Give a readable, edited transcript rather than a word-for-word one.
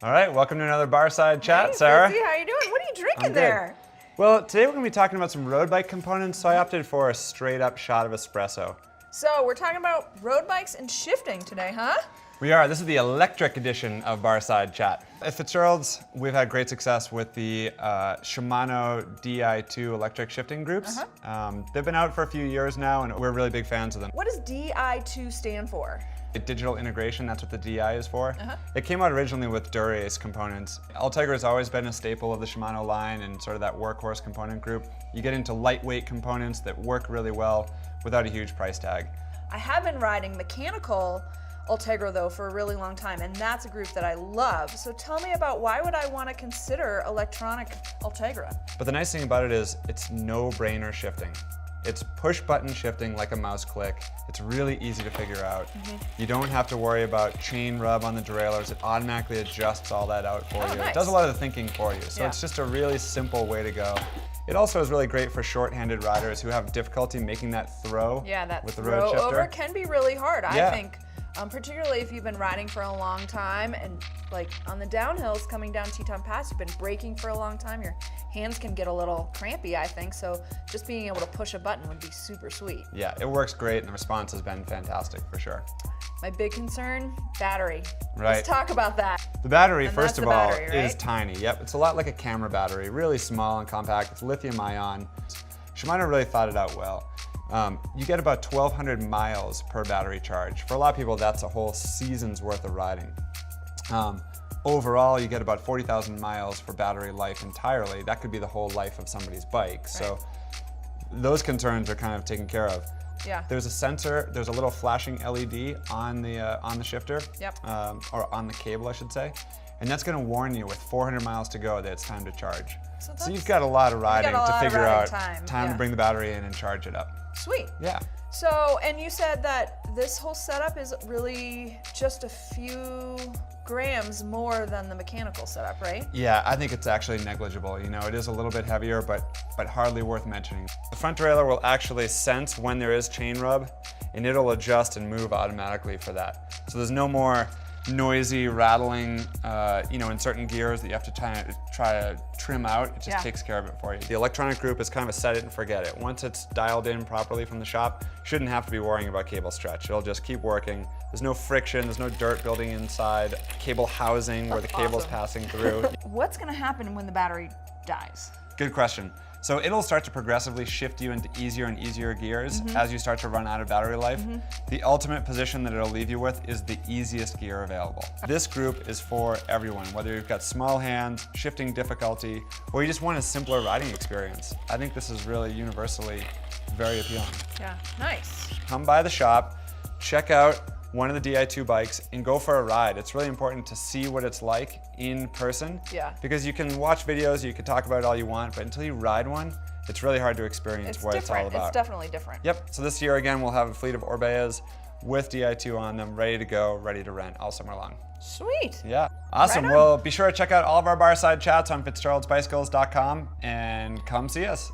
All right, welcome to another Barside Chat, Hey, Sarah. Fitzy, how you doing? What are you drinking I'm good. there? Well, today we're going to be talking about some road bike components, so I opted for a straight up shot of espresso. So we're talking about road bikes and shifting today, huh? We are. This is the electric edition of Barside Chat. At Fitzgerald's, we've had great success with the Shimano Di2 electric shifting groups. They've been out for a few years now, and we're really big fans of them. What does Di2 stand for? Digital integration, that's what the DI is for. It came out originally with Dura-Ace components. Ultegra has always been a staple of the Shimano line and sort of that workhorse component group. You get into lightweight components that work really well without a huge price tag. I have been riding mechanical Ultegra though for a really long time, and that's a group that I love. So tell me about why would I want to consider electronic Ultegra? But the nice thing about it is it's no-brainer shifting. It's push button shifting like a mouse click. It's really easy to figure out. You don't have to worry about chain rub on the derailleurs. It automatically adjusts all that out for you. Nice. It does a lot of the thinking for you. So Yeah. it's just a really simple way to go. It also is really great for short-handed riders who have difficulty making that throw with the road throw shifter. over can be really hard, Yeah. I think. Particularly if you've been riding for a long time and like on the downhills coming down Teton Pass, you've been braking for a long time, your hands can get a little crampy, I think. So just being able to push a button would be super sweet. Yeah, it works great and the response has been fantastic for sure. My big concern, battery. Right. Let's talk about that. The battery, And first that's of the all, battery, is right? tiny. Yep, it's a lot like a camera battery, really small and compact. It's lithium ion. Shimano really thought it out well. You get about 1,200 miles per battery charge. For a lot of people, that's a whole season's worth of riding. Overall, you get about 40,000 miles for battery life entirely. That could be the whole life of somebody's bike. So those concerns are kind of taken care of. Yeah. There's a sensor, there's a little flashing LED on the shifter, or on the cable, I should say. And that's going to warn you with 400 miles to go that it's time to charge. So you've got a lot of riding to figure out time to bring the battery in and charge it up. Sweet. Yeah. So, and you said that this whole setup is really just a few grams more than the mechanical setup, right? Yeah, I think it's actually negligible. You know, it is a little bit heavier, but hardly worth mentioning. The front derailleur will actually sense when there is chain rub, and it'll adjust and move automatically for that. So there's no more noisy rattling, in certain gears that you have to try to trim out. It just takes care of it for you. The electronic group is kind of a set it and forget it. Once it's dialed in properly from the shop, you shouldn't have to be worrying about cable stretch. It'll just keep working. There's no friction, there's no dirt building inside, cable housing where the cable's passing through. What's gonna happen when the battery dies? Good question. So it'll start to progressively shift you into easier and easier gears as you start to run out of battery life. The ultimate position that it'll leave you with is the easiest gear available. This group is for everyone, whether you've got small hands, shifting difficulty, or you just want a simpler riding experience. I think this is really universally very appealing. Yeah, nice. Come by the shop, check out one of the Di2 bikes and go for a ride. It's really important to see what it's like in person. Yeah. Because you can watch videos, you can talk about it all you want, but until you ride one, it's really hard to experience what it's all about. It's definitely different. Yep, so this year again, we'll have a fleet of Orbeas with Di2 on them, ready to go, ready to rent all summer long. Sweet. Yeah, awesome. Right on. Well, be sure to check out all of our Barside Chats on fitzgeraldsbicycles.com and come see us.